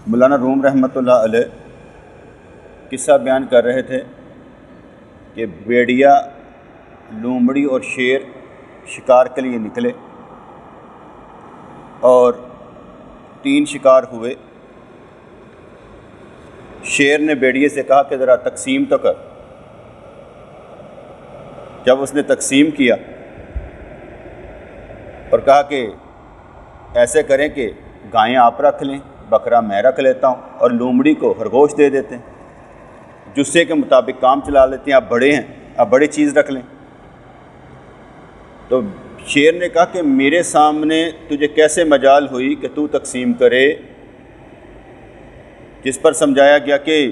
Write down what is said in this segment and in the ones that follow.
مولانا روم رحمۃ اللہ علیہ قصہ بیان کر رہے تھے کہ بیڑیا، لومڑی اور شیر شکار کے لیے نکلے اور 3 شکار ہوئے۔ شیر نے بیڑیے سے کہا کہ ذرا تقسیم تو کر۔ جب اس نے تقسیم کیا اور کہا کہ ایسے کریں کہ گائیں آپ رکھ لیں، بکرا میں رکھ لیتا ہوں، اور لومڑی کو خرگوش دے دیتے ہیں، جسے کے مطابق کام چلا لیتے ہیں، آپ بڑے ہیں، آپ بڑی چیز رکھ لیں۔ تو شیر نے کہا کہ میرے سامنے تجھے کیسے مجال ہوئی کہ تو تقسیم کرے؟ جس پر سمجھایا گیا کہ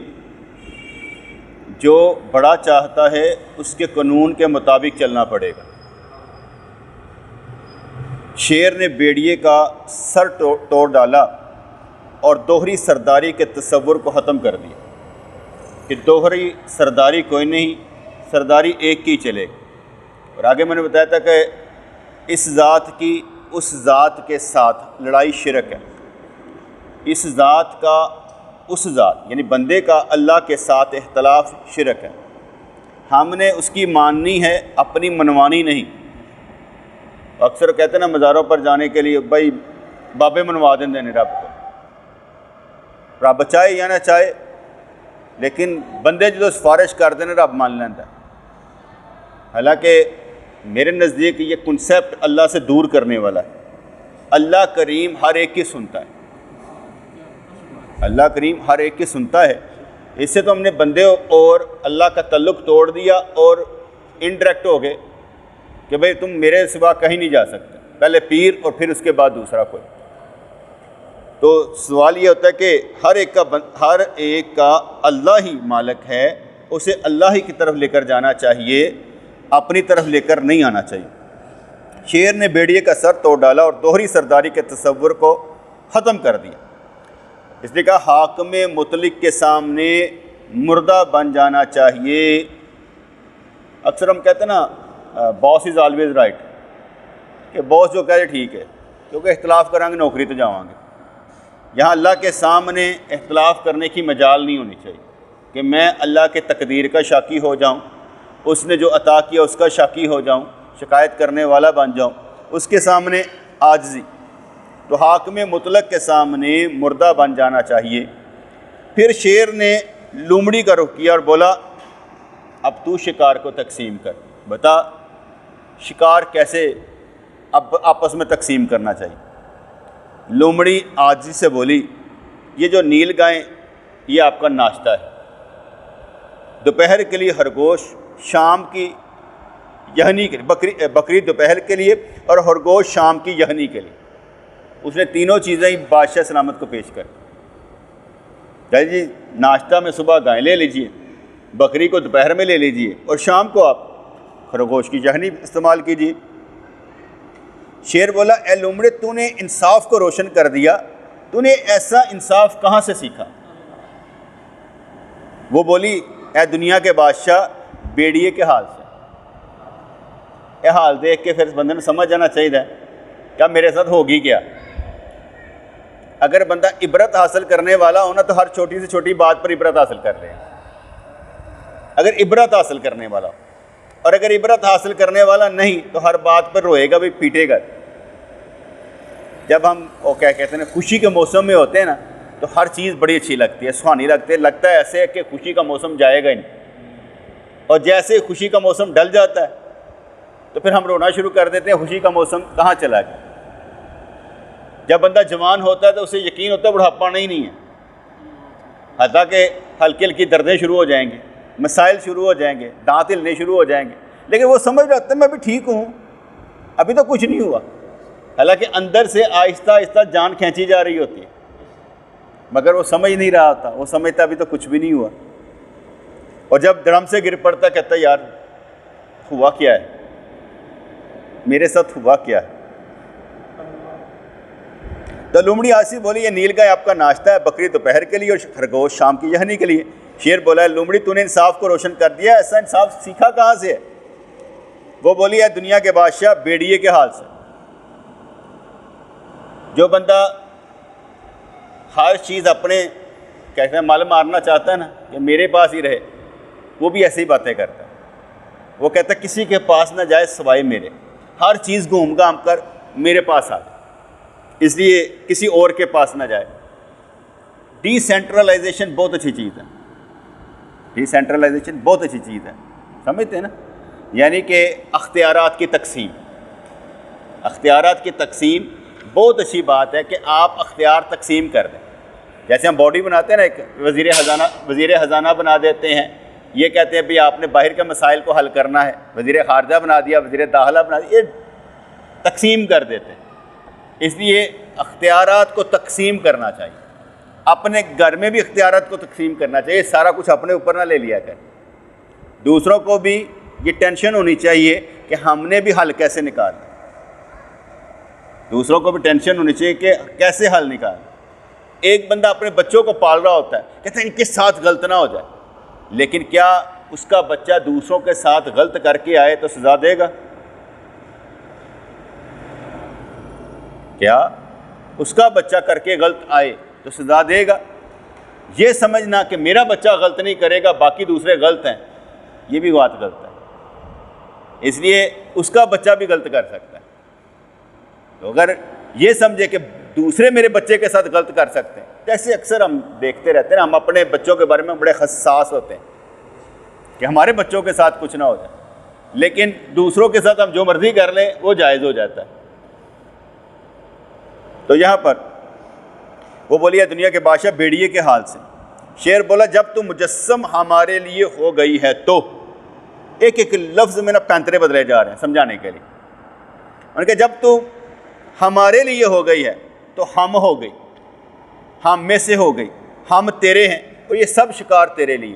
جو بڑا چاہتا ہے اس کے قانون کے مطابق چلنا پڑے گا۔ شیر نے بیڑیے کا سر توڑ ڈالا اور دوہری سرداری کے تصور کو ختم کر دیا کہ دوہری سرداری کوئی نہیں، سرداری ایک کی چلے گی۔ اور آگے میں نے بتایا تھا کہ اس ذات کی اس ذات کے ساتھ لڑائی شرک ہے، اس ذات کا اس ذات یعنی بندے کا اللہ کے ساتھ اختلاف شرک ہے۔ ہم نے اس کی ماننی ہے، اپنی منوانی نہیں۔ اکثر کہتے ہیں نا مزاروں پر جانے کے لیے، بھائی بابے منوا دیں رب کو، رب چاہے یا نہ چاہے، لیکن بندے جو سفارش کر دیں رب مان لینا ہے۔ حالانکہ میرے نزدیک یہ کنسیپٹ اللہ سے دور کرنے والا ہے۔ اللہ کریم ہر ایک کی سنتا ہے، اللہ کریم ہر ایک کی سنتا ہے۔ اس سے تو ہم نے بندے اور اللہ کا تعلق توڑ دیا اور انڈائریکٹ ہو گئے کہ بھئی تم میرے سوا کہیں نہیں جا سکتے، پہلے پیر اور پھر اس کے بعد دوسرا کوئی۔ تو سوال یہ ہوتا ہے کہ ہر ایک کا اللہ ہی مالک ہے، اسے اللہ ہی کی طرف لے کر جانا چاہیے، اپنی طرف لے کر نہیں آنا چاہیے۔ شیر نے بیڑیے کا سر توڑ ڈالا اور دوہری سرداری کے تصور کو ختم کر دیا۔ اس نے کہا حاکم مطلق کے سامنے مردہ بن جانا چاہیے۔ اکثر ہم کہتے ہیں نا باس از آلویز رائٹ، کہ باس جو کہے ٹھیک ہے، کیونکہ اختلاف کریں گے نوکری تو جاؤں گے۔ یہاں اللہ کے سامنے اختلاف کرنے کی مجال نہیں ہونی چاہیے کہ میں اللہ کے تقدیر کا شاکی ہو جاؤں، اس نے جو عطا کیا اس کا شاکی ہو جاؤں، شکایت کرنے والا بن جاؤں، اس کے سامنے عاجزی۔ تو حاکم مطلق کے سامنے مردہ بن جانا چاہیے۔ پھر شیر نے لومڑی کا رخ کیا اور بولا اب تو شکار کو تقسیم کر، بتا شکار کیسے اب آپس میں تقسیم کرنا چاہیے۔ لومڑی عاجزی سے بولی یہ جو نیل گائیں یہ آپ کا ناشتہ ہے، دوپہر کے لیے خرگوش، شام کی یہنی کے لیے بکری دوپہر کے لیے اور خرگوش شام کی یہنی کے لیے۔ اس نے تینوں چیزیں ہی بادشاہ سلامت کو پیش کر جی ناشتہ میں صبح گائیں لے لیجئے، بکری کو دوپہر میں لے لیجئے اور شام کو آپ خرگوش کی یہنی استعمال کیجئے۔ شیر بولا اے لومڑے تو نے انصاف کو روشن کر دیا، تو نے ایسا انصاف کہاں سے سیکھا؟ وہ بولی اے دنیا کے بادشاہ بیڑیے کے حال سے۔ یہ حال دیکھ کے پھر بندے نے سمجھ جانا چاہیے کیا میرے ساتھ ہوگی کیا۔ اگر بندہ عبرت حاصل کرنے والا ہونا تو ہر چھوٹی سے چھوٹی بات پر عبرت حاصل کر رہے ہیں، اگر عبرت حاصل کرنے والا ہو، اور اگر عبرت حاصل کرنے والا نہیں تو ہر بات پر روئے گا بھی، پیٹے گا۔ جب ہم وہ کیا کہتے ہیں خوشی کے موسم میں ہوتے ہیں نا تو ہر چیز بڑی اچھی لگتی ہے، سہانی لگتی ہے، لگتا ہے ایسے کہ خوشی کا موسم جائے گا ہی نہیں، اور جیسے خوشی کا موسم ڈل جاتا ہے تو پھر ہم رونا شروع کر دیتے ہیں خوشی کا موسم کہاں چلا گیا۔ جب بندہ جوان ہوتا ہے تو اسے یقین ہوتا ہے بڑھاپا نہیں ہے، حتیٰ کہ ہلکی ہلکی دردیں شروع ہو جائیں گے، مسائل شروع ہو جائیں گے، دانت ہلنے شروع ہو جائیں گے، لیکن وہ سمجھ رہتا ہے میں بھی ٹھیک ہوں، ابھی تو کچھ نہیں ہوا، حالانکہ اندر سے آہستہ آہستہ جان کھینچی جا رہی ہوتی ہے، مگر وہ سمجھ نہیں رہا ہوتا، وہ سمجھتا ابھی تو کچھ بھی نہیں ہوا۔ اور جب درم سے گر پڑتا کہتا ہے یار ہوا کیا ہے، میرے ساتھ ہوا کیا ہے۔ تو لومڑی آسی بولی یہ نیل گائے آپ کا ناشتہ ہے، بکری دوپہر کے لیے اور خرگوش شام کی یہنی کے لیے۔ شیر بولا ہے لومڑی تو نے انصاف کو روشن کر دیا، ایسا انصاف سیکھا کہاں سے ہے؟ وہ بولی ہے دنیا کے بادشاہ بیڑیے کے حال سے۔ جو بندہ ہر چیز اپنے کہتے ہیں مال مارنا چاہتا ہے نا کہ میرے پاس ہی رہے، وہ بھی ایسی باتیں کرتا ہے. وہ کہتا ہے کسی کے پاس نہ جائے سوائے میرے، ہر چیز گھوم گھام کر میرے پاس آ جائے، اس لیے کسی اور کے پاس نہ جائے. ڈی سینٹرلائزیشن بہت اچھی چیز ہے، ڈی سینٹرلائزیشن بہت اچھی چیز ہے، سمجھتے ہیں نا؟ یعنی کہ اختیارات کی تقسیم، اختیارات کی تقسیم بہت اچھی بات ہے کہ آپ اختیار تقسیم کر دیں. جیسے ہم باڈی بناتے ہیں نا، ایک وزیر خزانہ بنا دیتے ہیں، یہ کہتے ہیں بھئی آپ نے باہر کے مسائل کو حل کرنا ہے، وزیر خارجہ بنا دیا، وزیر داخلہ بنا دیا، یہ تقسیم کر دیتے ہیں. اس لیے اختیارات کو تقسیم کرنا چاہیے، اپنے گھر میں بھی اختیارات کو تقسیم کرنا چاہیے، سارا کچھ اپنے اوپر نہ لے لیا کریں. دوسروں کو بھی یہ ٹینشن ہونی چاہیے کہ ہم نے بھی حل کیسے نکالنا، دوسروں کو بھی ٹینشن ہونی چاہیے کہ کیسے حل نکالنا. ایک بندہ اپنے بچوں کو پال رہا ہوتا ہے، کہتا ہے ان کے ساتھ غلط نہ ہو جائے، لیکن کیا اس کا بچہ دوسروں کے ساتھ غلط کر کے آئے تو سزا دے گا؟ کیا اس کا بچہ کر کے غلط آئے تو سزا دے گا؟ یہ سمجھنا کہ میرا بچہ غلط نہیں کرے گا باقی دوسرے غلط ہیں، یہ بھی بات غلط ہے. اس لیے اس کا بچہ بھی غلط کر سکتا ہے. تو اگر یہ سمجھے کہ دوسرے میرے بچے کے ساتھ غلط کر سکتے ہیں، جیسے اکثر ہم دیکھتے رہتے ہیں، ہم اپنے بچوں کے بارے میں بڑے حساس ہوتے ہیں کہ ہمارے بچوں کے ساتھ کچھ نہ ہو جائے، لیکن دوسروں کے ساتھ ہم جو مرضی کر لیں وہ جائز ہو جاتا ہے. تو یہاں پر وہ بولی ہے دنیا کے بادشاہ بھیڑیے کے حال سے. شعر بولا جب تو مجسم ہمارے لیے ہو گئی ہے تو، ایک ایک لفظ میں نا پینترے بدلے جا رہے ہیں سمجھانے کے لیے. ان کہ جب تو ہمارے لیے ہو گئی ہے تو ہم ہو گئی، ہم میں سے ہو گئی، ہم تیرے ہیں اور یہ سب شکار تیرے لیے.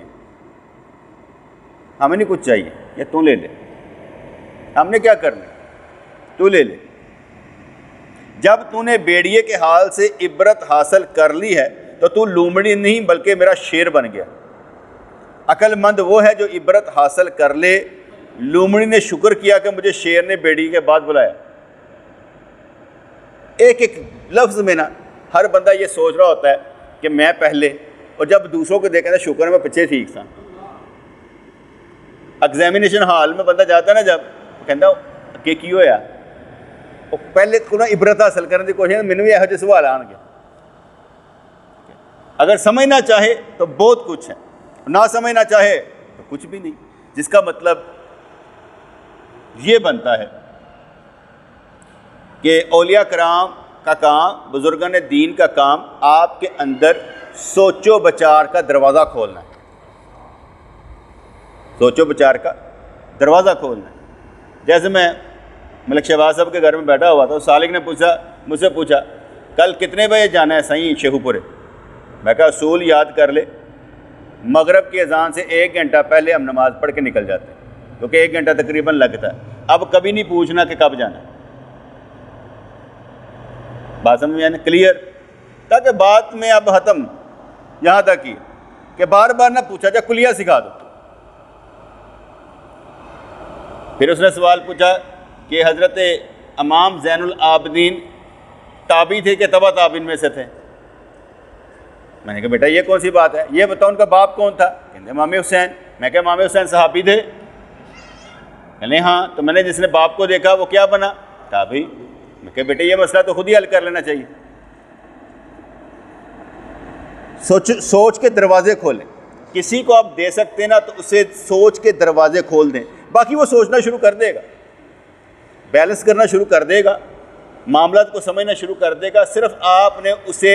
ہمیں نہیں کچھ چاہیے، یہ تو لے لے، ہم نے کیا کرنا، تو لے لے. جب تو نے بیڑیے کے حال سے عبرت حاصل کر لی ہے تو تو لومڑی نہیں بلکہ میرا شیر بن گیا. عقل مند وہ ہے جو عبرت حاصل کر لے. لومڑی نے شکر کیا کہ مجھے شیر نے بیڑی کے بعد بلایا. ایک ایک لفظ میں نا ہر بندہ یہ سوچ رہا ہوتا ہے کہ میں پہلے، اور جب دوسروں کو دیکھیں تو شکر ہے میں پیچھے ٹھیک تھا. ایگزامینیشن ہال میں بندہ جاتا ہے نا جب کہتا کہ کی ہویا، وہ پہلے کو نا عبرت حاصل کرنے کی کوشش، مینوں بھی یہو جہے سوال آن گے. اگر سمجھنا چاہے تو بہت کچھ ہے، نہ سمجھنا چاہے تو کچھ بھی نہیں. جس کا مطلب یہ بنتا ہے کہ اولیاء کرام کا کام، بزرگان دین کا کام آپ کے اندر سوچ و بچار کا دروازہ کھولنا ہے. سوچ و بچار کا دروازہ کھولنا ہے. جیسے میں ملک شہباز صاحب کے گھر میں بیٹھا ہوا تھا، سالک نے مجھ سے پوچھا کل کتنے بجے جانا ہے سائیں شیخو پورے؟ میں کہا اصول یاد کر لے، مغرب کی اذان سے 1 گھنٹہ پہلے ہم نماز پڑھ کے نکل جاتے ہیں، کیونکہ 1 گھنٹہ تقریباً لگتا ہے. اب کبھی نہیں پوچھنا کہ کب جانا ہے. بات سمجھ میں آئے نا؟ کلیئر، تاکہ بات میں اب ختم یہاں تک کی کہ بار بار نہ پوچھا جائے، کلیہ سکھا دو. پھر اس نے سوال پوچھا کہ حضرت امام زین العابدین تابعی تھے کہ تبع تابعین میں سے تھے؟ میں نے کہا بیٹا یہ کون سی بات ہے، یہ بتاؤ ان کا باپ کون تھا؟ کہتے امام حسین. میں کہا امام حسین صحابی تھے؟ کہنے ہاں. تو میں نے جس نے باپ کو دیکھا وہ کیا بنا؟ تابعی. میں کہا بیٹا یہ مسئلہ تو خود ہی حل کر لینا چاہیے. سوچ کے دروازے کھولیں. کسی کو آپ دے سکتے ہیں نا تو اسے سوچ کے دروازے کھول دیں، باقی وہ سوچنا شروع کر دے گا، بیلنس کرنا شروع کر دے گا، معاملات کو سمجھنا شروع کر دے گا. صرف آپ نے اسے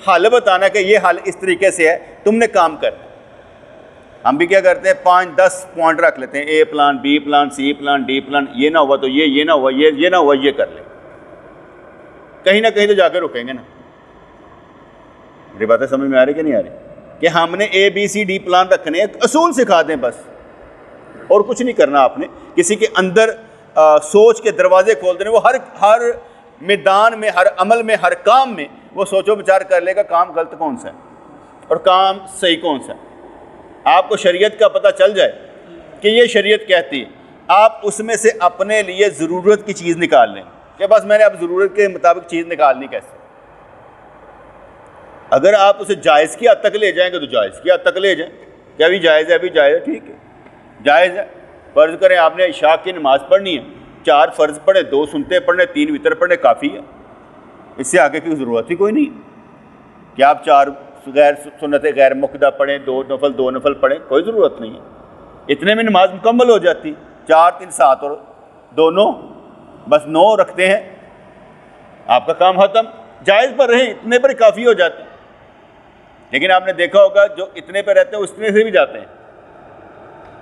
حل بتانا کہ یہ حل اس طریقے سے ہے، تم نے کام کرنا. ہم بھی کیا کرتے ہیں 5-10 پوائنٹ رکھ لیتے ہیں، A plan, B plan, C plan, D plan, یہ نہ ہوا تو یہ نہ ہوا، یہ نہ ہوا یہ کر لیں. کہیں نہ کہیں تو جا کے رکیں گے نا. میری باتیں سمجھ میں آ رہی کہ نہیں آ رہی؟ کہ ہم نے اے بی سی ڈی پلان رکھنے، اصول سکھا دیں بس، اور کچھ نہیں کرنا. آپ نے کسی کے اندر سوچ کے دروازے کھول دینے. وہ ہر میدان میں، ہر عمل میں، ہر کام میں وہ سوچ و بچار کر لے گا کام غلط کون سا ہے اور کام صحیح کون سا ہے. آپ کو شریعت کا پتہ چل جائے کہ یہ شریعت کہتی ہے، آپ اس میں سے اپنے لیے ضرورت کی چیز نکال لیں کہ بس میں نے اب ضرورت کے مطابق چیز نکالنی کیسے. اگر آپ اسے جائز کی حد تک لے جائیں گے تو جائز کی حد تک لے جائیں کہ ابھی جائز ہے، ابھی جائز ہے، ٹھیک ہے جائز ہے. فرض کریں آپ نے عشاء کی نماز پڑھنی ہے، 4 فرض پڑھیں، 2 سنتے پڑھیں، 3 وتر پڑھیں، کافی ہے. اس سے آگے کی ضرورت ہی کوئی نہیں کہ آپ 4 غیر سنت غیر مقدہ پڑھیں، 2 نفل پڑھیں، کوئی ضرورت نہیں ہے. اتنے میں نماز مکمل ہو جاتی. 4 3 7 اور 2 9، بس 9 رکھتے ہیں، آپ کا کام ختم. جائز پر رہیں، اتنے پر کافی ہو جاتے ہیں. لیکن آپ نے دیکھا ہوگا جو اتنے پہ رہتے ہیں اس اتنے سے بھی جاتے ہیں.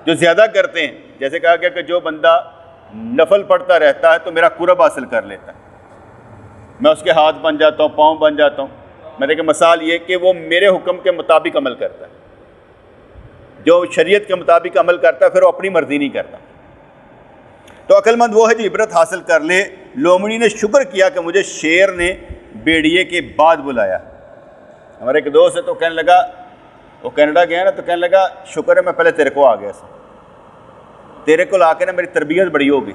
جو زیادہ کرتے ہیں، جیسے کہا گیا کہ جو بندہ نفل پڑھتا رہتا ہے تو میرا قرب حاصل کر لیتا ہے، میں اس کے ہاتھ بن جاتا ہوں، پاؤں بن جاتا ہوں. میں نے کہا مثال یہ کہ وہ میرے حکم کے مطابق عمل کرتا ہے. جو شریعت کے مطابق عمل کرتا ہے پھر وہ اپنی مرضی نہیں کرتا. تو عقل مند وہ ہے جو عبرت حاصل کر لے. لومڑی نے شکر کیا کہ مجھے شیر نے بیڑیے کے بعد بلایا. ہمارے ایک دوست ہے تو کہنے لگا، وہ کینیڈا گیا نا، تو کہنے لگا شکر ہے میں پہلے تیرے کو آ گیا سا، تیرے کو لا کے نا میری تربیت بڑی ہو گئی.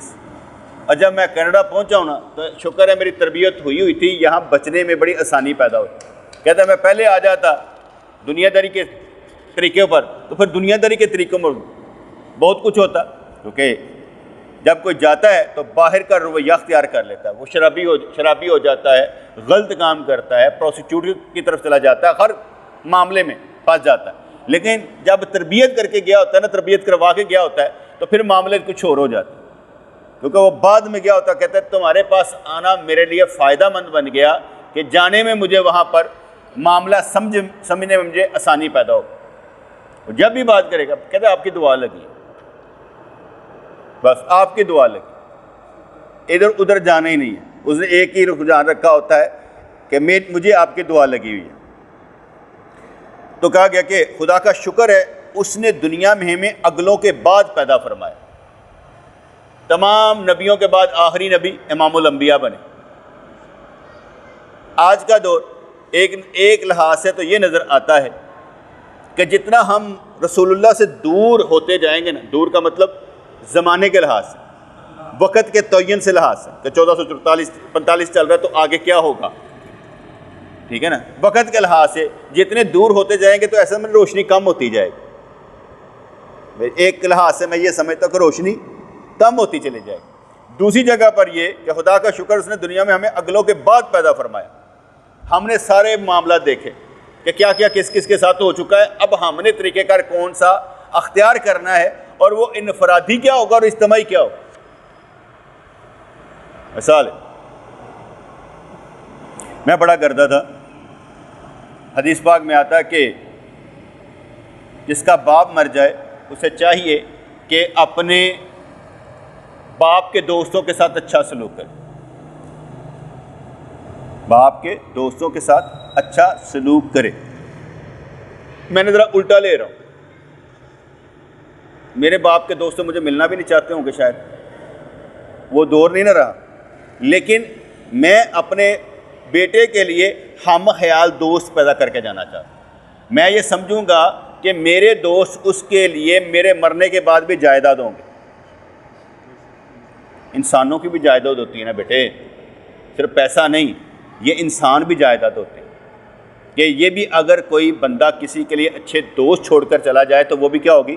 اور جب میں کینیڈا پہنچا ہوں نا تو شکر ہے میری تربیت ہوئی تھی، یہاں بچنے میں بڑی آسانی پیدا ہوئی. کہتا ہے میں پہلے آ جاتا دنیا داری کے طریقے پر تو پھر دنیا داری کے طریقوں میں بہت کچھ ہوتا. کیونکہ جب کوئی جاتا ہے تو باہر کا رویہ اختیار کر لیتا ہے. وہ شرابی ہو جاتا ہے، غلط کام کرتا ہے، پروسٹیوٹ کی طرف چلا جاتا ہے، ہر معاملے میں پھنس جاتا ہے. لیکن جب تربیت کر کے گیا ہوتا ہے نا، تربیت کروا کے گیا ہوتا ہے تو پھر معاملے کچھ اور ہو جاتے ہیں. کیونکہ وہ بعد میں گیا ہوتا ہے، کہتا ہے تمہارے پاس آنا میرے لیے فائدہ مند بن گیا کہ جانے میں مجھے وہاں پر معاملہ سمجھنے میں مجھے آسانی پیدا ہو. جب بھی بات کرے گا کہتا ہے آپ کی دعا لگی، بس آپ کی دعا لگی، ادھر ادھر جانا ہی نہیں ہے. اس نے ایک ہی رجحان رکھا ہوتا ہے کہ مجھے آپ کی دعا لگی ہوئی ہے. تو کہا گیا کہ خدا کا شکر ہے اس نے دنیا میں ہمیں اگلوں کے بعد پیدا فرمایا. تمام نبیوں کے بعد آخری نبی امام الانبیاء بنے. آج کا دور ایک لحاظ سے تو یہ نظر آتا ہے کہ جتنا ہم رسول اللہ سے دور ہوتے جائیں گے نا، دور کا مطلب زمانے کے لحاظ سے، وقت کے تعین سے لحاظ سے کہ 1445 چل رہا ہے تو آگے کیا ہوگا، ٹھیک ہے نا. وقت کے لحاظ سے جتنے دور ہوتے جائیں گے تو ایسا میں روشنی کم ہوتی جائے گی. ایک لحاظ سے میں یہ سمجھتا ہوں کہ روشنی کم ہوتی چلی جائے گی. دوسری جگہ پر یہ کہ خدا کا شکر اس نے دنیا میں ہمیں اگلوں کے بعد پیدا فرمایا. ہم نے سارے معاملات دیکھے کہ کیا کیا کس کس کے ساتھ ہو چکا ہے. اب ہم نے طریقہ کار کون سا اختیار کرنا ہے، اور وہ انفرادی کیا ہوگا اور اجتماعی کیا ہوگا. مثال ہے، میں بڑا گردہ تھا. حدیث پاک میں آتا ہے کہ جس کا باپ مر جائے اسے چاہیے کہ اپنے باپ کے دوستوں کے ساتھ اچھا سلوک کرے. باپ کے دوستوں کے ساتھ اچھا سلوک کرے. میں نے ذرا الٹا لے رہا ہوں. میرے باپ کے دوست مجھے ملنا بھی نہیں چاہتے ہوں کہ شاید وہ دور نہیں نہ رہا، لیکن میں اپنے بیٹے کے لیے ہم خیال دوست پیدا کر کے جانا چاہتا ہوں. میں یہ سمجھوں گا کہ میرے دوست اس کے لیے میرے مرنے کے بعد بھی جائیداد ہوں گے. انسانوں کی بھی جائیداد ہوتی ہے نا بیٹے، صرف پیسہ نہیں، یہ انسان بھی جائیداد ہوتے ہیں. کہ یہ بھی اگر کوئی بندہ کسی کے لیے اچھے دوست چھوڑ کر چلا جائے تو وہ بھی کیا ہوگی،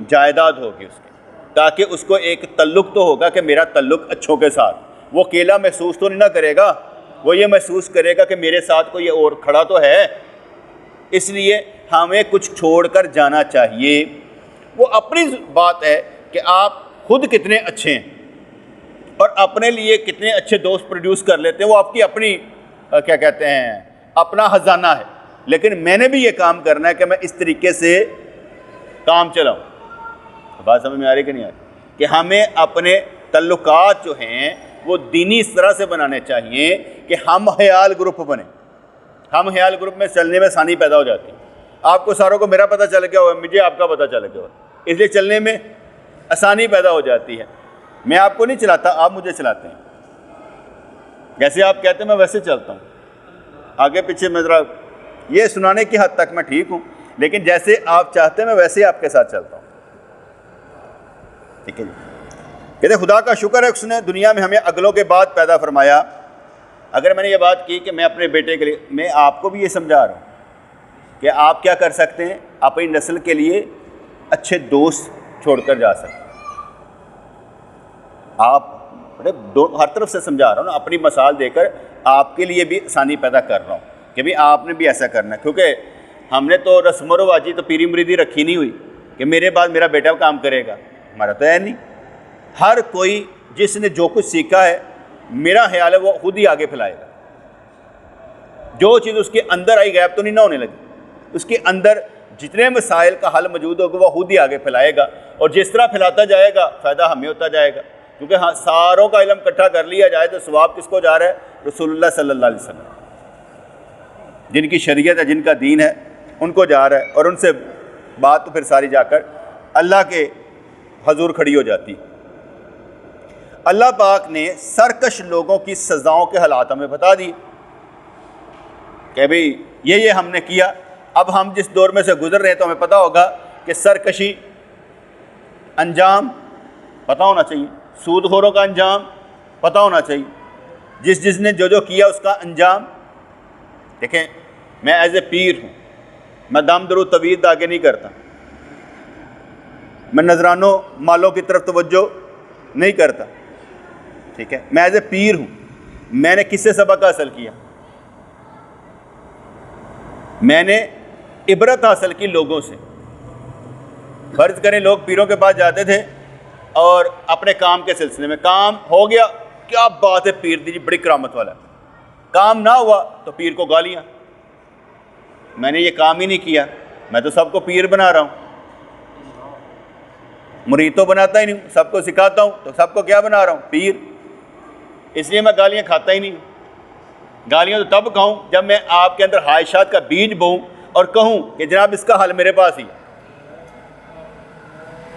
جائیداد ہوگی اس کی. تاکہ اس کو ایک تعلق تو ہوگا کہ میرا تعلق اچھوں کے ساتھ. وہ اکیلا محسوس تو نہیں نہ کرے گا، وہ یہ محسوس کرے گا کہ میرے ساتھ کوئی اور کھڑا تو ہے. اس لیے ہمیں کچھ چھوڑ کر جانا چاہیے. وہ اپنی بات ہے کہ آپ خود کتنے اچھے ہیں اور اپنے لیے کتنے اچھے دوست پروڈیوس کر لیتے ہیں، وہ آپ کی اپنی کیا کہتے ہیں اپنا خزانہ ہے. لیکن میں نے بھی یہ کام کرنا ہے کہ میں اس طریقے سے کام چلاؤں. بات سمجھ میں آ رہی کہ نہیں آ رہی؟ کہ ہمیں اپنے تعلقات جو ہیں وہ دینی اس طرح سے بنانے چاہیے کہ ہم خیال گروپ بنیں. ہم خیال گروپ میں چلنے میں آسانی پیدا ہو جاتی ہے. آپ کو ساروں کو میرا پتہ چل گیا ہوا، مجھے آپ کا پتہ چل گیا ہوا، اس لیے چلنے میں آسانی پیدا ہو جاتی ہے. میں آپ کو نہیں چلاتا، آپ مجھے چلاتے ہیں. جیسے آپ کہتے ہیں میں ویسے چلتا ہوں. آگے پیچھے میں ذرا یہ سنانے کی حد تک میں ٹھیک ہوں، لیکن جیسے آپ چاہتے ہیں میں ویسے ہی آپ کے ساتھ چلتا ہوں. ٹھیک ہے جی. کہتے خدا کا شکر ہے اس نے دنیا میں ہمیں اگلوں کے بعد پیدا فرمایا. اگر میں نے یہ بات کی کہ میں اپنے بیٹے کے لیے، میں آپ کو بھی یہ سمجھا رہا ہوں کہ آپ کیا کر سکتے ہیں، اپنی نسل کے لیے اچھے دوست چھوڑ کر جا سکتے ہیں۔ آپ ہر طرف سے سمجھا رہا ہوں نا، اپنی مثال دے کر آپ کے لیے بھی آسانی پیدا کر رہا ہوں کہ بھی آپ نے بھی ایسا کرنا ہے، کیونکہ ہم نے تو رسم و رواجی تو پیری مریدی رکھی نہیں ہوئی کہ میرے بعد میرا بیٹا کام کرے گا، ہمارا تو ہے نہیں۔ ہر کوئی جس نے جو کچھ سیکھا ہے، میرا خیال ہے وہ خود ہی آگے پھیلائے گا۔ جو چیز اس کے اندر آئی غائب تو نہیں نہ ہونے لگی، اس کے اندر جتنے مسائل کا حل موجود ہوگا وہ خود ہی آگے پھیلائے گا، اور جس طرح پھیلاتا جائے گا فائدہ ہمیں ہوتا جائے گا، کیونکہ ہاں ساروں کا علم اکٹھا کر لیا جائے تو ثواب کس کو جا رہا ہے؟ رسول اللہ صلی اللہ علیہ وسلم، جن کی شریعت ہے، جن کا دین ہے، ان کو جا رہا ہے، اور ان سے بات تو پھر ساری جا کر اللہ کے حضور کھڑی ہو جاتی۔ اللہ پاک نے سرکش لوگوں کی سزاؤں کے حالات ہمیں بتا دی کہ بھئی یہ ہم نے کیا۔ اب ہم جس دور میں سے گزر رہے ہیں تو ہمیں پتہ ہوگا کہ سرکشی انجام پتہ ہونا چاہیے، سود خوروں کا انجام پتہ ہونا چاہیے، جس نے جو کیا اس کا انجام۔ دیکھیں میں ایز اے پیر ہوں، میں دم درود طویل آگے نہیں کرتا، میں نذرانوں مالوں کی طرف توجہ نہیں کرتا، ٹھیک ہے، میں ایز اے پیر ہوں۔ میں نے کس سے سبق حاصل کیا؟ میں نے عبرت حاصل کی لوگوں سے۔ فرض کریں لوگ پیروں کے پاس جاتے تھے اور اپنے کام کے سلسلے میں کام ہو گیا، کیا بات ہے پیر دی جی بڑی کرامت والا، کام نہ ہوا تو پیر کو گالیاں، میں نے یہ کام ہی نہیں کیا، میں تو سب کو پیر بنا رہا ہوں، مرید تو بناتا ہی نہیں ہوں، سب کو سکھاتا ہوں، تو سب کو کیا بنا رہا ہوں؟ پیر۔ اس لیے میں گالیاں کھاتا ہی نہیں ہوں۔ گالیاں تو تب کھاؤں جب میں آپ کے اندر خواہشات کا بیج بوؤں اور کہوں کہ جناب اس کا حل میرے پاس ہی ہے۔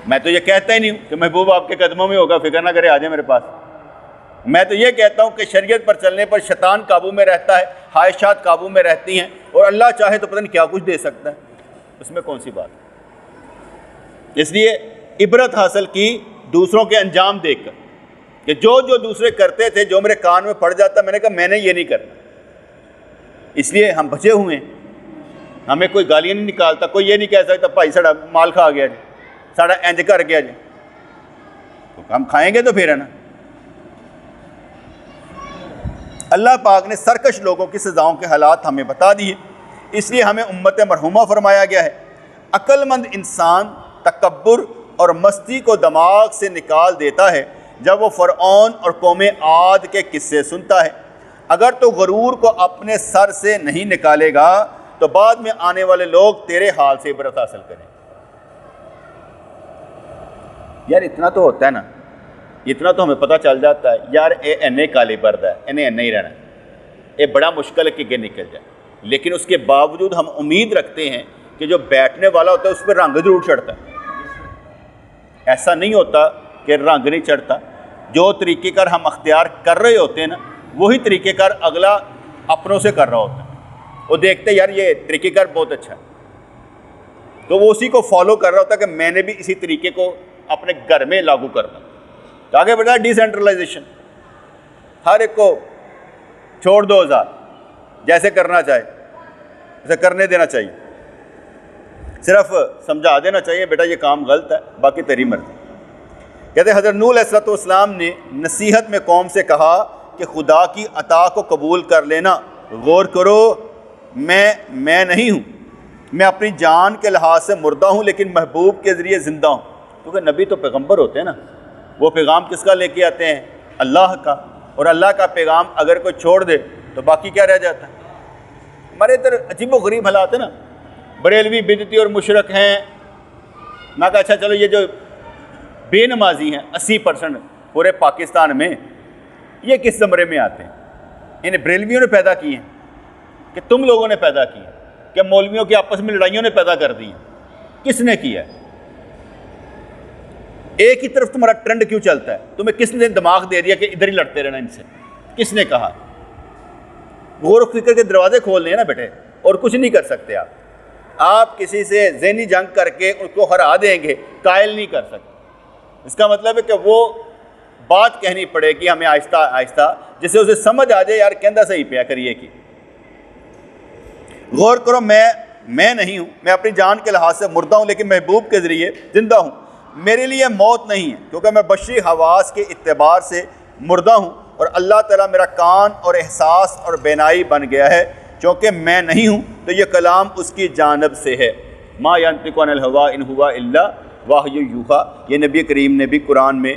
میں تو یہ کہتا ہی نہیں ہوں کہ محبوب آپ کے قدموں میں ہوگا، فکر نہ کرے آ جائے میرے پاس۔ میں تو یہ کہتا ہوں کہ شریعت پر چلنے پر شیطان قابو میں رہتا ہے، خواہشات قابو میں رہتی ہیں، اور اللہ چاہے تو پتہ نہیں کیا کچھ دے سکتا ہے، اس میں کون سی بات ہے۔ اس لیے عبرت حاصل کی دوسروں کے انجام دیکھ کر کہ جو دوسرے کرتے تھے، جو میرے کان میں پڑ جاتا، میں نے کہا میں نے یہ نہیں کرنا۔ اس لیے ہم بچے ہوئے ہیں، ہمیں کوئی گالیاں نہیں نکالتا، کوئی یہ نہیں کہہ سکتا بھائی ساڑا مال کھا گیا جی، ساڑا انج کر گیا جی، تو ہم کھائیں گے تو پھر ہے نا۔ اللہ پاک نے سرکش لوگوں کی سزاؤں کے حالات ہمیں بتا دیے، اس لیے ہمیں امت مرحومہ فرمایا گیا ہے۔ عقل مند انسان تکبر اور مستی کو دماغ سے نکال دیتا ہے جب وہ فرعون اور قوم عاد کے قصے سنتا ہے۔ اگر تو غرور کو اپنے سر سے نہیں نکالے گا تو بعد میں آنے والے لوگ تیرے حال سے عبرت حاصل کریں۔ یار اتنا تو ہوتا ہے نا، اتنا تو ہمیں پتہ چل جاتا ہے یار اے کالے برد ہے، انہیں نہیں رہنا، یہ بڑا مشکل ہے کہ یہ نکل جائے، لیکن اس کے باوجود ہم امید رکھتے ہیں کہ جو بیٹھنے والا ہوتا ہے اس پہ رنگ ضرور چڑھتا ہے۔ ایسا نہیں ہوتا کہ رنگ نہیں چڑھتا، جو طریقہ کار ہم اختیار کر رہے ہوتے ہیں نا، وہی طریقہ کار اگلا اپنوں سے کر رہا ہوتا ہے، وہ دیکھتے یار یہ طریقہ کار بہت اچھا ہے، تو وہ اسی کو فالو کر رہا ہوتا ہے کہ میں نے بھی اسی طریقے کو اپنے گھر میں لاگو کرنا۔ تو آگے بڑھا ڈی سینٹرلائزیشن، ہر ایک کو چھوڑ دو آزاد، جیسے کرنا چاہے اسے کرنے دینا چاہیے، صرف سمجھا دینا چاہیے بیٹا یہ کام غلط ہے، باقی تیری مرضی۔ کہتے حضرت نوح علیہ السلام نے نصیحت میں قوم سے کہا کہ خدا کی عطا کو قبول کر لینا، غور کرو میں نہیں ہوں، میں اپنی جان کے لحاظ سے مردہ ہوں لیکن محبوب کے ذریعے زندہ ہوں، کیونکہ نبی تو پیغمبر ہوتے ہیں نا، وہ پیغام کس کا لے کے آتے ہیں؟ اللہ کا، اور اللہ کا پیغام اگر کوئی چھوڑ دے تو باقی کیا رہ جاتا ہے؟ ہمارے ادھر عجیب و غریب حالات ہیں نا، بریلوی بدعتی اور مشرک ہیں، میں کہا اچھا چلو یہ جو بے نمازی ہیں 80% پورے پاکستان میں، یہ کس زمرے میں آتے ہیں؟ انہیں بریلویوں نے پیدا کی ہیں کہ تم لوگوں نے پیدا کی ہیں کہ مولویوں کی آپس میں لڑائیوں نے پیدا کر دی ہیں؟ کس نے کیا ہے؟ ایک ہی طرف تمہارا ٹرینڈ کیوں چلتا ہے؟ تمہیں کس نے دماغ دے دیا کہ ادھر ہی لڑتے رہنا ان سے؟ کس نے کہا؟ غور و فکر کے دروازے کھولنے ہیں نا بیٹے، اور کچھ نہیں کر سکتے آپ کسی سے ذہنی جنگ کر کے اس کو ہرا دیں گے، قائل نہیں کر سکتے۔ اس کا مطلب ہے کہ وہ بات کہنی پڑے گی ہمیں آہستہ آہستہ، جسے اسے سمجھ آ جائے یار کہندہ صحیح پیا کریے کی۔ غور کرو، میں نہیں ہوں، میں اپنی جان کے لحاظ سے مردہ ہوں، لیکن محبوب کے ذریعے زندہ ہوں۔ میرے لیے موت نہیں ہے کیونکہ میں بشری حواس کے اعتبار سے مردہ ہوں، اور اللہ تعالیٰ میرا کان اور احساس اور بینائی بن گیا ہے۔ چونکہ میں نہیں ہوں تو یہ کلام اس کی جانب سے ہے۔ ما ینطق عن الہویٰ ان ہوا الا وحی یوحیٰ، یہ نبی کریم نے بھی قرآن میں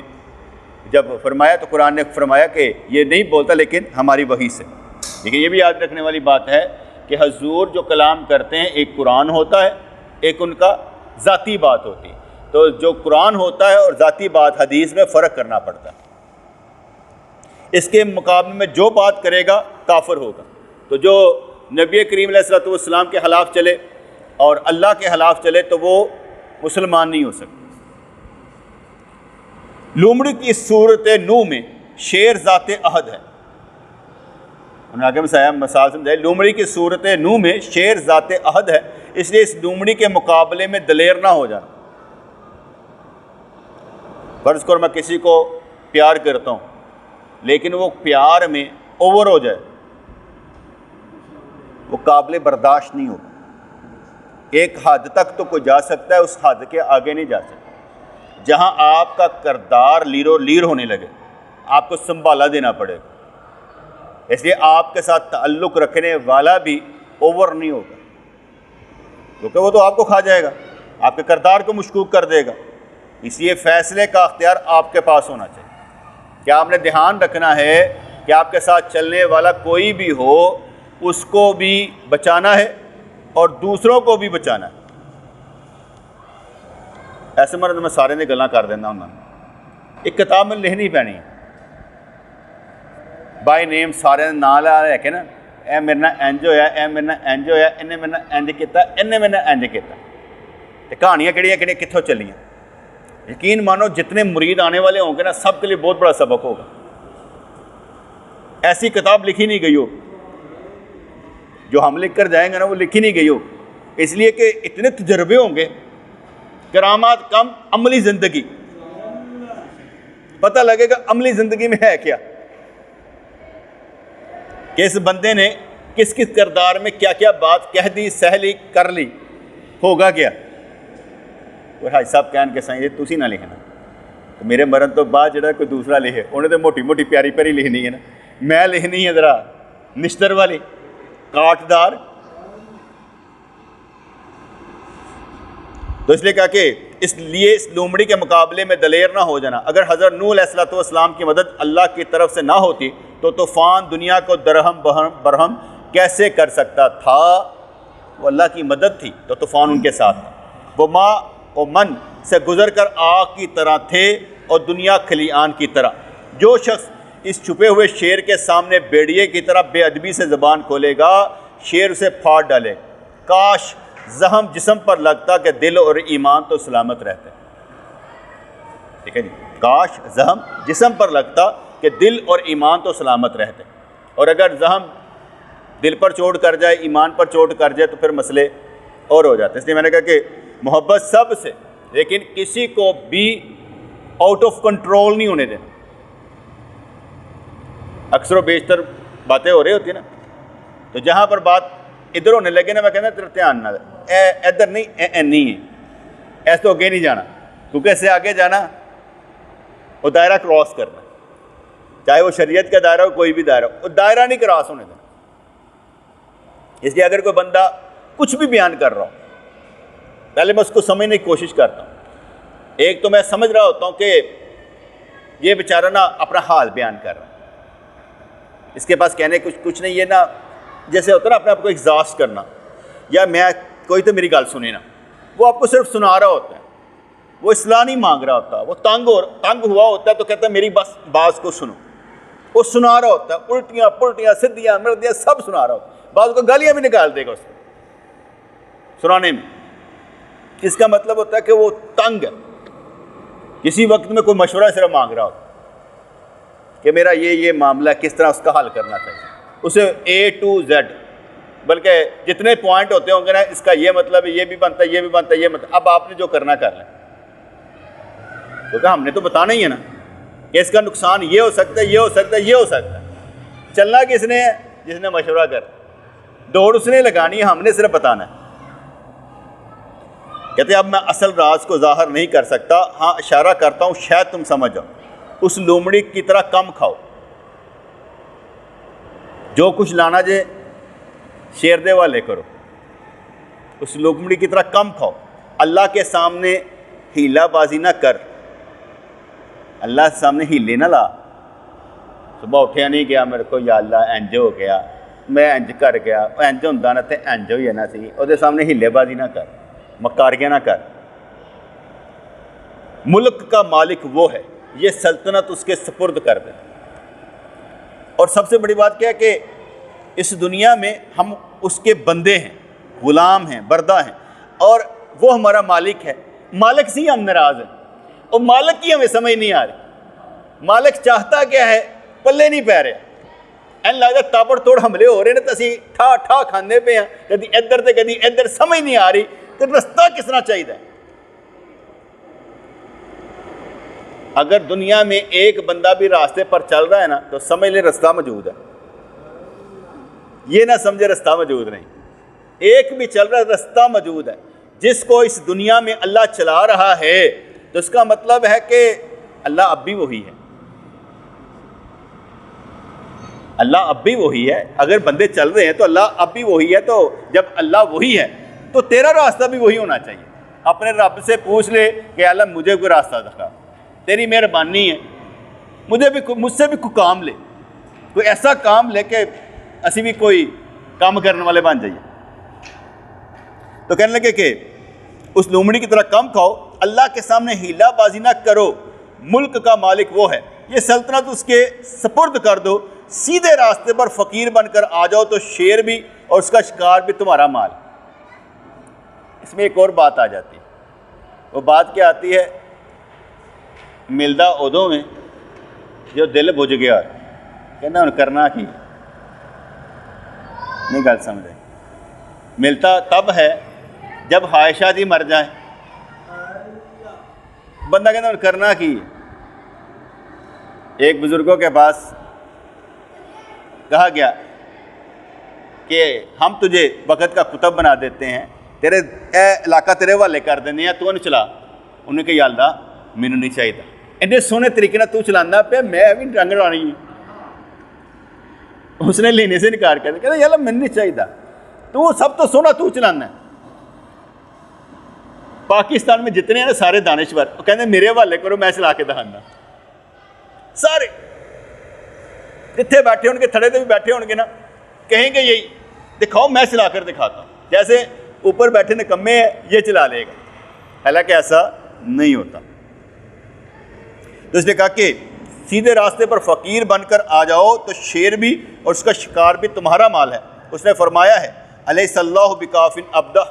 جب فرمایا تو قرآن نے فرمایا کہ یہ نہیں بولتا لیکن ہماری وحی سے۔ لیکن یہ بھی یاد رکھنے والی بات ہے کہ حضور جو کلام کرتے ہیں ایک قرآن ہوتا ہے، ایک ان کا ذاتی بات ہوتی ہے۔ تو جو قرآن ہوتا ہے اور ذاتی بات حدیث میں فرق کرنا پڑتا ہے۔ اس کے مقابلے میں جو بات کرے گا کافر ہوگا۔ تو جو نبی کریم علیہ السلام کے خلاف چلے اور اللہ کے خلاف چلے تو وہ مسلمان نہیں ہو سکتا۔ لومڑی کی صورت نو میں شیر ذات عہد ہے۔ انہوں نے آگے مثال سمجھائی، لومڑی کی صورت نو میں شیر ذات عہد ہے، اس لیے اس لومڑی کے مقابلے میں دلیر نہ ہو جانا۔ فرض کرو میں کسی کو پیار کرتا ہوں لیکن وہ پیار میں اوور ہو جائے، وہ قابل برداشت نہیں ہوگا۔ ایک حد تک تو کوئی جا سکتا ہے، اس حد کے آگے نہیں جا سکتا۔ جہاں آپ کا کردار لیر ہونے لگے آپ کو سنبھالا دینا پڑے گا۔ اس لیے آپ کے ساتھ تعلق رکھنے والا بھی اوور نہیں ہوگا، کیونکہ وہ تو آپ کو کھا جائے گا، آپ کے کردار کو مشکوک کر دے گا۔ اس لیے فیصلے کا اختیار آپ کے پاس ہونا چاہیے۔ کہ آپ نے دھیان رکھنا ہے کہ آپ کے ساتھ چلنے والا کوئی بھی ہو اس کو بھی بچانا ہے اور دوسروں کو بھی بچانا ہے۔ ایسے مرد میں سارے نے گلاں کر دینا انہوں نے، ایک کتاب میں لکھنی پینی ہے بائی نیم، سارے نام لے کے نا، اے میرے نال انج ہویا، اے میرے نال انج ہویا، انہیں میرے نال انج کیتا، انہیں میرے نال انج کیتا۔ تے کہانیاں کہڑیاں کتھوں چلیاں؟ یقین مانو جتنے مرید آنے والے ہوں گے نا سب کے لیے بہت بڑا سبق ہوگا۔ ایسی کتاب لکھی نہیں گئی ہو، جو ہم لکھ کر جائیں گے نا وہ لکھی نہیں گئی ہو، اس لیے کہ اتنے تجربے ہوں گے، کرامات کم، عملی زندگی پتہ لگے گا عملی زندگی میں ہے کیا، کہ اس بندے نے کس کس کردار میں کیا کیا بات کہہ دی، سہ لی، کر لی، ہوگا کیا۔ وہ حاج صاحب کہن کے سائیں یہ تسی نہ لکھنا، تو میرے مرن تو بعد جڑا کوئی دوسرا لکھے انہیں تو موٹی موٹی پیاری پیاری لکھنی ہے نا، میں لکھنی ہے ذرا نشتر والی، کاٹ دار۔ تو اس لیے کہا کہ اس لیے اس لومڑی کے مقابلے میں دلیر نہ ہو جانا۔ اگر حضرت نوح علیہ السلام کی مدد اللہ کی طرف سے نہ ہوتی تو طوفان دنیا کو درہم برہم کیسے کر سکتا تھا؟ وہ اللہ کی مدد تھی تو طوفان ان کے ساتھ تھا۔ وہ ماں و من سے گزر کر آگ کی طرح تھے اور دنیا کھلیان کی طرح۔ جو شخص اس چھپے ہوئے شیر کے سامنے بیڑیے کی طرح بے ادبی سے زبان کھولے گا شیر اسے پھاڑ ڈالے۔ کاش زخم جسم پر لگتا کہ دل اور ایمان تو سلامت رہتے۔ ٹھیک ہے جی، کاش زخم جسم پر لگتا کہ دل اور ایمان تو سلامت رہتے، اور اگر زخم دل پر چوٹ کر جائے، ایمان پر چوٹ کر جائے تو پھر مسئلے اور ہو جاتے۔ اس لیے میں نے کہا کہ محبت سب سے، لیکن کسی کو بھی آؤٹ آف کنٹرول نہیں ہونے دینا۔ اکثر و بیشتر باتیں ہو رہی ہوتی ہیں نا، تو جہاں پر بات ادھر ہونے لگے نا میں کہنا تیرا دھیان نہ دے، ادھر نہیں، نہیں ہے، ایسے تو آگے نہیں جانا، کیونکہ ایسے آگے جانا وہ دائرہ کراس کرنا، چاہے وہ شریعت کا دائرہ ہو کوئی بھی دائرہ ہو، وہ دائرہ نہیں کراس ہونے دینا۔ اس لیے اگر کوئی بندہ کچھ بھی بیان کر رہا ہو پہلے میں اس کو سمجھنے کی کوشش کرتا ہوں۔ ایک تو میں سمجھ رہا ہوتا ہوں کہ یہ بیچارہ نا اپنا حال بیان کر رہا ہے، اس کے پاس کہنے کچھ نہیں، یہ نا جیسے ہوتا ہے نا اپنے آپ کو ایگزاسٹ کرنا، یا میں کوئی تو میری گل سنے نا، وہ آپ کو صرف سنا رہا ہوتا ہے، وہ اصلاح نہیں مانگ رہا ہوتا، وہ تنگ ہوا ہوتا ہے تو کہتا ہے میری بس بات کو سنو، وہ سنا رہا ہوتا ہے، الٹیاں پلٹیاں سدھیاں مردیاں سب سنا رہا ہوتا ہے، بعض کو گالیاں بھی نکال دے گا اس کو سنانے میں۔ اس کا مطلب ہوتا ہے کہ وہ تنگ ہے، کسی وقت میں کوئی مشورہ صرف مانگ رہا ہوتا کہ میرا یہ معاملہ کس طرح اس کا حل کرنا چاہیے، اسے A to Z، بلکہ جتنے پوائنٹ ہوتے ہوں گے نا اس کا یہ مطلب ہے، یہ بھی بنتا ہے، یہ بھی بنتا ہے، یہ مطلب اب آپ نے جو کرنا کر لیں، کیونکہ ہم نے تو بتانا ہی ہے نا۔ کہ اس کا نقصان یہ ہو سکتا ہے، یہ ہو سکتا ہے، یہ ہو سکتا ہے۔ چلنا کس نے ہے؟ جس نے مشورہ کر، دوڑ اس نے لگانی ہے، ہم نے صرف بتانا ہے۔ کہتے ہیں اب میں اصل راز کو ظاہر نہیں کر سکتا، ہاں اشارہ کرتا ہوں شاید تم سمجھ جاؤ۔ اس لومڑی کی طرح کم کھاؤ، جو کچھ لانا جے شیر دے والے کرو، اس لومڑی کی طرح کم کھاؤ۔ اللہ کے سامنے ہیلا بازی نہ کر، اللہ کے سامنے ہیلے نہ لا۔ صبح اٹھیا نہیں گیا میرے کو، یا اللہ انج ہو گیا، میں انج کر گیا، انج ہوندا نہ تے انج ہوئی جانا سی، او دے سامنے ہیلے بازی نہ کر، مکاریاں نہ کر۔ ملک کا مالک وہ ہے، یہ سلطنت اس کے سپرد کر دے۔ اور سب سے بڑی بات کیا ہے کہ اس دنیا میں ہم اس کے بندے ہیں، غلام ہیں، بردہ ہیں، اور وہ ہمارا مالک ہے۔ مالک سے ہی ہم ناراض ہیں، اور مالک کی ہمیں سمجھ نہیں آ رہی۔ مالک چاہتا کیا ہے پلے نہیں پہ رہے، این لگتا تابڑ توڑ حملے ہو رہے ہیں تو اسی ٹھا ٹھا کھانے پہ ہیں، کدی ادھر تے کدی ادھر، سمجھ نہیں آ رہی کہ رستہ کس طرح چاہیے۔ اگر دنیا میں ایک بندہ بھی راستے پر چل رہا ہے نا تو سمجھ لے رستہ موجود ہے، یہ نہ سمجھے رستہ موجود نہیں۔ ایک بھی چل رہا ہے، رستہ موجود ہے۔ جس کو اس دنیا میں اللہ چلا رہا ہے تو اس کا مطلب ہے کہ اللہ اب بھی وہی ہے، اللہ اب بھی وہی ہے۔ اگر بندے چل رہے ہیں تو اللہ اب بھی وہی ہے، تو جب اللہ وہی ہے تو تیرا راستہ بھی وہی ہونا چاہیے۔ اپنے رب سے پوچھ لے کہ اللہ مجھے کوئی راستہ دکھا، تیری مہربانی ہے، مجھ سے بھی کوئی کام لے، کوئی ایسا کام لے کہ اسی بھی کوئی کام کرنے والے بن جائیے۔ تو کہنے لگے کہ اس لومڑی کی طرح کم کھاؤ، اللہ کے سامنے ہیلا بازی نہ کرو، ملک کا مالک وہ ہے، یہ سلطنت اس کے سپرد کر دو، سیدھے راستے پر فقیر بن کر آ جاؤ تو شیر بھی اور اس کا شکار بھی تمہارا مال۔ اس میں ایک اور بات آ جاتی ہے، وہ بات کیا آتی ہے؟ ملدا ادوں میں جو دل بجھ گیا، کہنا ہن کرنا کی نہیں، گل سمجھے؟ ملتا تب ہے جب عائشہ جی مر جائے، بندہ کہنا ہن کرنا کی۔ ایک بزرگوں کے پاس کہا گیا کہ ہم تجھے وقت کا کتب بنا دیتے ہیں، تیرے اے علاقہ تیرے والے کر دینے ہیں، تو انہیں چلا۔ انہوں نے کہا یا اللہ مینوں نہیں چاہیے، انہیں سونے طریقے نہ تو چلانا پہ میں بھی رنگ لانی ہے۔ اس نے لینے سے انکار کر دیا، کہتا یا اللہ مینوں نہیں چاہیے، تو سب تو سونا تو چلانا ہے۔ پاکستان میں جتنے ہیں نا سارے دانشور، وہ کہتے ہیں میرے حوالے کرو میں چلا کے دکھانا، سارے جتنے بیٹھے ہوں گے، تھڑے تو بھی بیٹھے ہوں گے نا، کہیں گے یہی دکھاؤ میں چلا کر دکھاتا ہوں، جیسے اوپر بیٹھے نکمے ہیں یہ چلا لے گا، حالانکہ ایسا نہیں ہوتا۔ تو اس نے کہا کہ سیدھے راستے پر فقیر بن کر آ جاؤ تو شیر بھی اور اس کا شکار بھی تمہارا مال ہے۔ اس نے فرمایا ہے الیس اللہ بکاف عبدہ،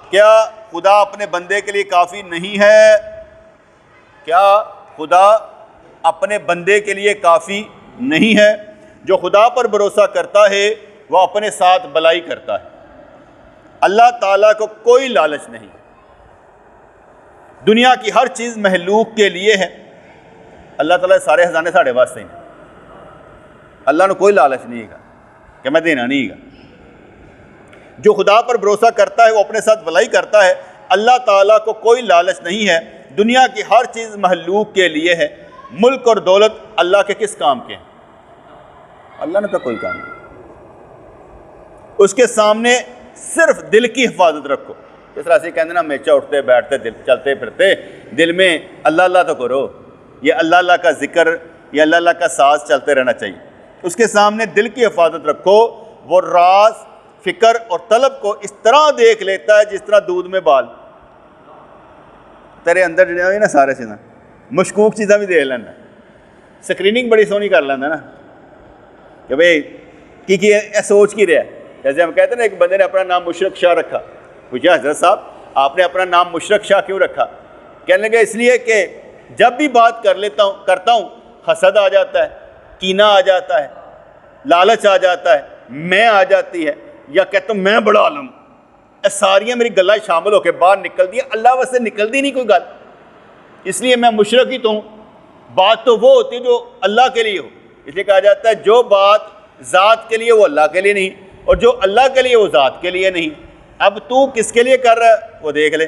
کیا خدا اپنے بندے کے لیے کافی نہیں ہے؟ کیا خدا اپنے بندے کے لیے کافی نہیں ہے؟ جو خدا پر بھروسہ کرتا ہے وہ اپنے ساتھ بلائی کرتا ہے۔ اللہ تعالیٰ کو کوئی لالچ نہیں، دنیا کی ہر چیز محلوق کے لیے ہے۔ اللہ تعالیٰ سارے خزانے ساڑھے واسطے ہیں، اللہ نے کوئی لالچ نہیں ہے کہ میں دینا نہیں ہے۔ جو خدا پر بھروسہ کرتا ہے وہ اپنے ساتھ بھلائی کرتا ہے۔ اللہ تعالیٰ کو کوئی لالچ نہیں ہے، دنیا کی ہر چیز محلوق کے لیے ہے۔ ملک اور دولت اللہ کے کس کام کے ہیں؟ اللہ نے تو کوئی کام نہیں۔ اس کے سامنے صرف دل کی حفاظت رکھو، اس طرح سے کہتے نا ہمیشہ اٹھتے بیٹھتے دل چلتے پھرتے دل میں اللہ اللہ تو کرو، یہ اللہ اللہ کا ذکر یا اللہ اللہ کا ساز چلتے رہنا چاہیے۔ اس کے سامنے دل کی حفاظت رکھو، وہ راز فکر اور طلب کو اس طرح دیکھ لیتا ہے جس طرح دودھ میں بال۔ تیرے اندر جڑے ہوئے نا سارے چیزاں مشکوک چیزاں بھی دیکھ لینا، سکریننگ بڑی سونی کر لینا نا کہ بھئی کی سوچ کی رہا ہے۔ جیسے ہم کہتے ہیں نا ایک بندے نے اپنا نام مشرق شاہ رکھا، پوچھا حضرت صاحب آپ نے اپنا نام مشرق شاہ کیوں رکھا؟ کہنے لگا اس لیے کہ جب بھی بات کرتا ہوں حسد آ جاتا ہے، کینہ آ جاتا ہے، لالچ آ جاتا ہے، میں آ جاتی ہے، یا کہتا ہوں میں بڑا عالم، ساریاں میری گلیں شامل ہو کے باہر نکل دی، اللہ واسطے نکل دی نہیں کوئی گل، اس لیے میں مشرق ہی تو ہوں۔ بات تو وہ ہوتی ہے جو اللہ کے لیے ہو. اس لیے کہا جاتا ہے جو بات ذات کے لیے وہ اللہ کے لیے نہیں, اور جو اللہ کے لیے وہ ذات کے لیے نہیں. اب تو کس کے لیے کر رہا ہے وہ دیکھ لے.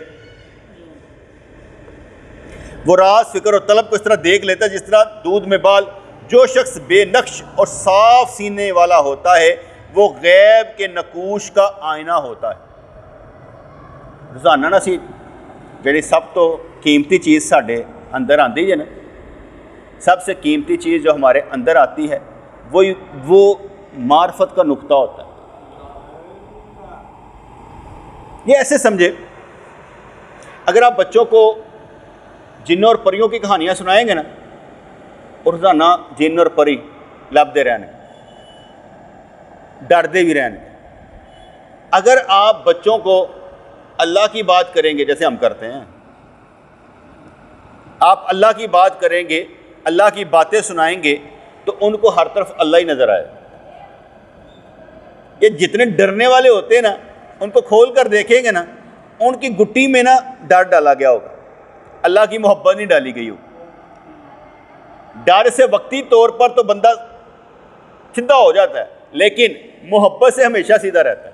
وہ راز فکر اور طلب کو اس طرح دیکھ لیتا ہے جس طرح دودھ میں بال. جو شخص بے نقش اور صاف سینے والا ہوتا ہے وہ غیب کے نقوش کا آئینہ ہوتا ہے. روزانہ نا سی جڑی سب تو قیمتی چیز ساڈے اندر آتی ہے نا, سب سے قیمتی چیز جو ہمارے اندر آتی ہے وہ معرفت کا نقطہ ہوتا ہے. یہ ایسے سمجھے, اگر آپ بچوں کو جنوں اور پریوں کی کہانیاں سنائیں گے نا, اور روزانہ جن اور پری لبدے رہنے, ڈردے بھی رہنے. اگر آپ بچوں کو اللہ کی بات کریں گے جیسے ہم کرتے ہیں, آپ اللہ کی بات کریں گے, اللہ کی باتیں سنائیں گے, تو ان کو ہر طرف اللہ ہی نظر آئے. یہ جتنے ڈرنے والے ہوتے ہیں نا, ان کو کھول کر دیکھیں گے نا, ان کی گٹی میں نا ڈر ڈالا گیا ہوگا, اللہ کی محبت نہیں ڈالی گئی ہوگی. ڈر سے وقتی طور پر تو بندہ سیدھا ہو جاتا ہے, لیکن محبت سے ہمیشہ سیدھا رہتا ہے.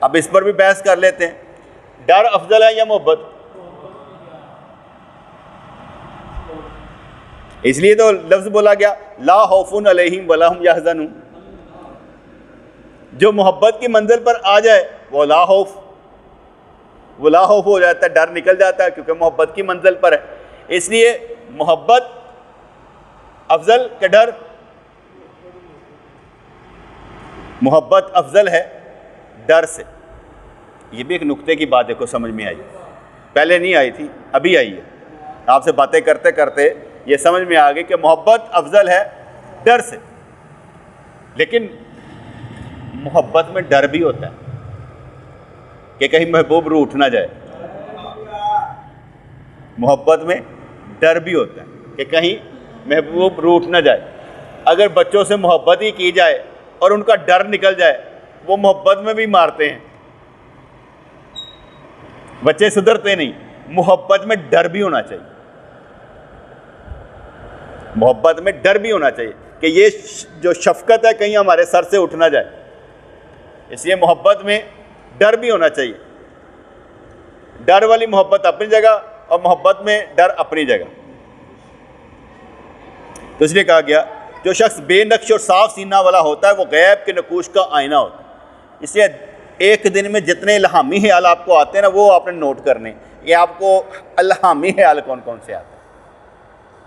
اب اس پر بھی بحث کر لیتے ہیں, ڈر افضل ہے یا محبت؟ اس لیے تو لفظ بولا گیا لا خوف علیہم ولا ہم یحزنون. جو محبت کی منزل پر آ جائے وہ لا خوف ہو جاتا ہے, ڈر نکل جاتا ہے, کیونکہ محبت کی منزل پر ہے. اس لیے محبت افضل کہ ڈر؟ محبت افضل ہے ڈر سے. یہ بھی ایک نقطے کی بات دیکھو سمجھ میں آئی, پہلے نہیں آئی تھی, ابھی آئی ہے. آپ سے باتیں کرتے کرتے یہ سمجھ میں آ گئی کہ محبت افضل ہے ڈر سے. لیکن محبت میں ڈر بھی ہوتا ہے کہ کہیں محبوب روٹھ نہ جائے. محبت میں ڈر بھی ہوتا ہے کہ کہیں محبوب روٹھ نہ جائے. اگر بچوں سے محبت ہی کی جائے اور ان کا ڈر نکل جائے, وہ محبت میں بھی مارتے ہیں, بچے سدھرتے نہیں. محبت میں ڈر بھی ہونا چاہیے, محبت میں ڈر بھی ہونا چاہیے کہ یہ جو شفقت ہے کہیں ہمارے سر سے اٹھ نہ جائے. اس لیے محبت میں ڈر بھی ہونا چاہیے. ڈر والی محبت اپنی جگہ اور محبت میں ڈر اپنی جگہ. تو اس لیے کہا گیا جو شخص بے نقش اور صاف سینہ والا ہوتا ہے وہ غیب کے نقوش کا آئینہ ہوتا ہے. اس لیے ایک دن میں جتنے الہامی خیال آپ کو آتے ہیں نا, وہ آپ نے نوٹ کرنے. یہ آپ کو الہامی خیال کون کون سے آتے ہیں,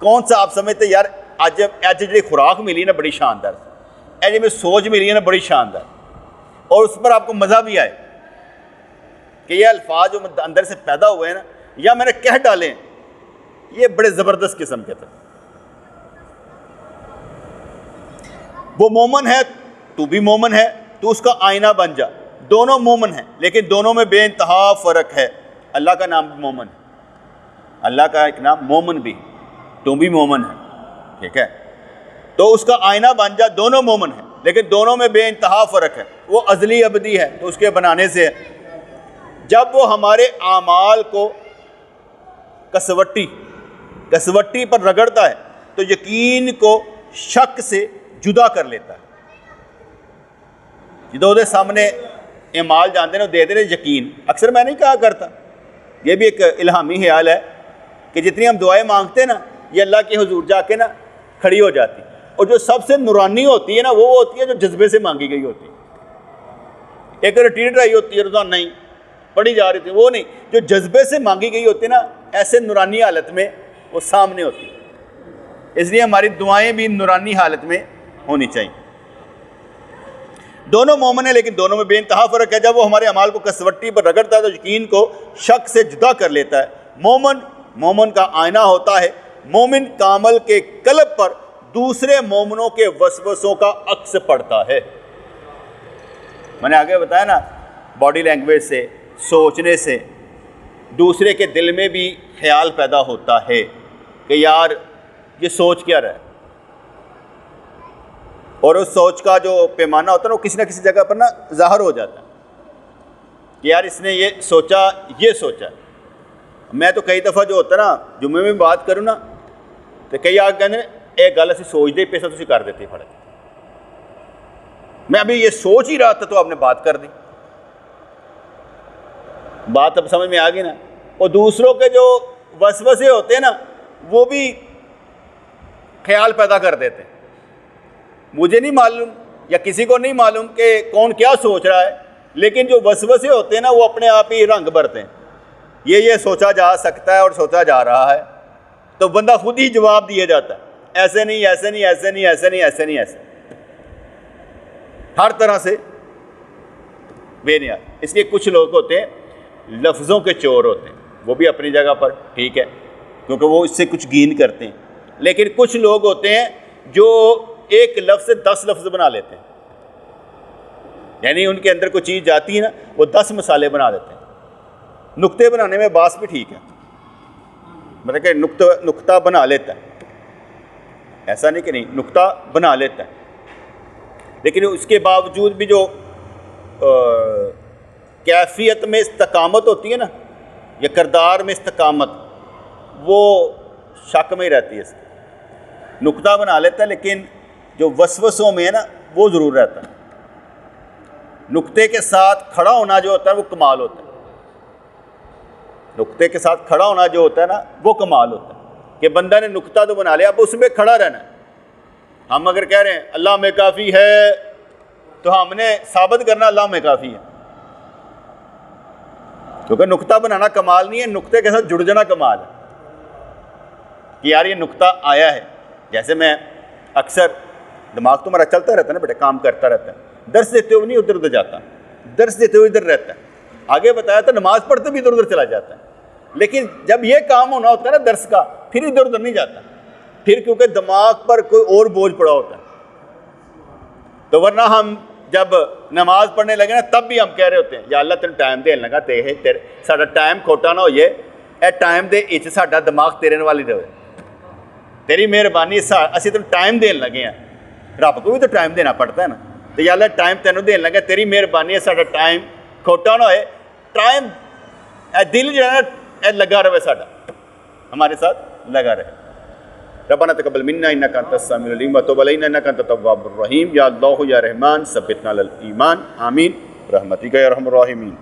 کون سا آپ سمجھتے یار اج جی خوراک ملی نا بڑی شاندار, اج میں سوچ ملی ہے نا بڑی شاندار, اور اس پر آپ کو مزہ بھی آئے کہ یہ الفاظ جو اندر سے پیدا ہوئے ہیں نا, یا میں نے کہہ ڈالے ہیں, یہ بڑے زبردست قسم کے تھے. وہ مومن ہے, تو بھی مومن ہے, تو اس کا آئینہ بن جا. دونوں مومن ہیں لیکن دونوں میں بے انتہا فرق ہے. اللہ کا نام بھی مومن ہے, اللہ کا ایک نام مومن بھی, تو بھی مومن ہے, ٹھیک ہے. تو اس کا آئینہ بن جا. دونوں مومن ہیں لیکن دونوں میں بے انتہا فرق ہے. وہ ازلی ابدی ہے تو اس کے بنانے سے ہے. جب وہ ہمارے اعمال کو کسوٹی پر رگڑتا ہے تو یقین کو شک سے جدا کر لیتا ہے. جدو دے سامنے اعمال جانتے ہیں دے دے یقین. اکثر میں نہیں کہا کرتا, یہ بھی ایک الہامی خیال ہے کہ جتنی ہم دعائیں مانگتے ہیں نا, یہ اللہ کے حضور جا کے نا کھڑی ہو جاتی. اور جو سب سے نورانی ہوتی ہے نا, وہ ہوتی ہے جو جذبے سے مانگی گئی ہوتی ہے. ایک ریٹریٹ رہی ہوتی ہے روزانہ نہیں پڑھی جا رہی تھی, وہ نہیں, جو جذبے سے مانگی گئی ہوتی ہے نا, ایسے نورانی حالت میں وہ سامنے ہوتی ہے. اس لیے ہماری دعائیں بھی نورانی حالت میں ہونی چاہیے. دونوں مومن ہیں لیکن دونوں میں بے انتہا فرق ہے. جب وہ ہمارے اعمال کو کسوٹی پر رگڑتا ہے تو یقین کو شک سے جدا کر لیتا ہے. مومن کا آئینہ ہوتا ہے. مومن کامل کے قلب پر دوسرے مومنوں کے وسوسوں کا عکس پڑتا ہے. میں نے آگے بتایا نا, باڈی لینگویج سے, سوچنے سے دوسرے کے دل میں بھی خیال پیدا ہوتا ہے کہ یار یہ سوچ کیا رہا ہے, اور اس سوچ کا جو پیمانہ ہوتا ہے نا وہ کسی نہ کسی جگہ پر نا ظاہر ہو جاتا ہے کہ یار اس نے یہ سوچا. میں تو کئی دفعہ جو ہوتا ہے نا, جمعے میں بات کروں نا, تو کئی آ کہتے ہیں ایک گل اسی سوچتے پے تھی کر دیتے پھڑ کے، میں ابھی یہ سوچ ہی رہا تھا تو آپ نے بات کر دی۔ بات اب سمجھ میں آ گئی نا؟ اور دوسروں کے جو وسوسے ہوتے ہیں نا وہ بھی خیال پیدا کر دیتے ہیں۔ مجھے نہیں معلوم یا کسی کو نہیں معلوم کہ کون کیا سوچ رہا ہے، لیکن جو وسوسے ہوتے ہیں نا وہ اپنے آپ ہی رنگ بھرتے ہیں، یہ سوچا جا سکتا ہے اور سوچا جا رہا ہے، تو بندہ خود ہی جواب دیے جاتا ہے ایسے نہیں، ایسے نہیں، ایسے نہیں، ایسے نہیں، ایسے نہیں، ایسے، ہر طرح سے بے نیاز۔ اس لیے کچھ لوگ ہوتے ہیں لفظوں کے چور ہوتے ہیں، وہ بھی اپنی جگہ پر ٹھیک ہے کیونکہ وہ اس سے کچھ گین کرتے ہیں، لیکن کچھ لوگ ہوتے ہیں جو ایک لفظ سے 10 لفظ بنا لیتے ہیں، یعنی ان کے اندر کوئی چیز جاتی ہے نا وہ 10 مثالیں بنا دیتے ہیں۔ نقطے بنانے میں باس بھی ٹھیک ہے، مطلب کہ نقطہ بنا لیتا ہے، ایسا نہیں کہ نہیں، نقطہ بنا لیتا ہے، لیکن اس کے باوجود بھی جو کیفیت میں استقامت ہوتی ہے نا یا کردار میں استقامت، وہ شک میں ہی رہتی ہے۔ اس کی نقطہ بنا لیتا ہے لیکن جو وسوسوں میں ہے نا وہ ضرور رہتا ہے۔ نقطے کے ساتھ کھڑا ہونا جو ہوتا ہے وہ کمال ہوتا ہے، نقطے کے ساتھ کھڑا ہونا جو ہوتا ہے نا وہ کمال ہوتا ہے کہ بندہ نے نقطہ تو بنا لیا، اب اس میں کھڑا رہنا ہے۔ ہم اگر کہہ رہے ہیں اللہ میں کافی ہے تو ہم نے ثابت کرنا اللہ میں کافی ہے، کیونکہ نقطہ بنانا کمال نہیں ہے، نقطے کے ساتھ جڑ جانا کمال ہے کہ یار یہ نقطہ آیا ہے۔ جیسے میں اکثر دماغ تو میرا چلتا رہتا ہے نا بیٹا، کام کرتا رہتا ہے، درس دیتے ہوئے نہیں ادھر ادھر جاتا، درس دیتے ہوئے ادھر رہتا ہے، آگے بتایا تھا نماز پڑھتے بھی ادھر ادھر چلا جاتا ہے، لیکن جب یہ کام ہونا ہوتا ہے نا درس کا پھر ادھر ادھر نہیں جاتا، پھر کیونکہ دماغ پر کوئی اور بوجھ پڑا ہوتا ہے۔ تو ورنہ ہم جب نماز پڑھنے لگے نا تب بھی ہم کہہ رہے ہوتے ہیں یا اللہ تین ٹائم دین لگا تے ساڈا ٹائم کھوٹا نہ ہوئے، اے ٹائم دے اچ ساڈا دماغ تیرے والی رہے، تیری مہربانی اسی تین ٹائم دین لگے ہیں، رب کو بھی تو ٹائم دینا پڑتا ہے نا، تو یا اللہ ٹائم تینوں دین لگا، تیری مہربانی ہے ساڈا ٹائم کھوٹا نہ ہوئے، ٹائم دل جو ہے نا لگا رہے ساڈا، ہمارے ساتھ لگا رہے۔ ربنا تقبل منا انک انت السمیع العلیم وتب علینا انک انت التواب الرحیم، یا اللہ یا رحمان ثبتنا علی الایمان، آمین برحمتک یا ارحم الراحمین۔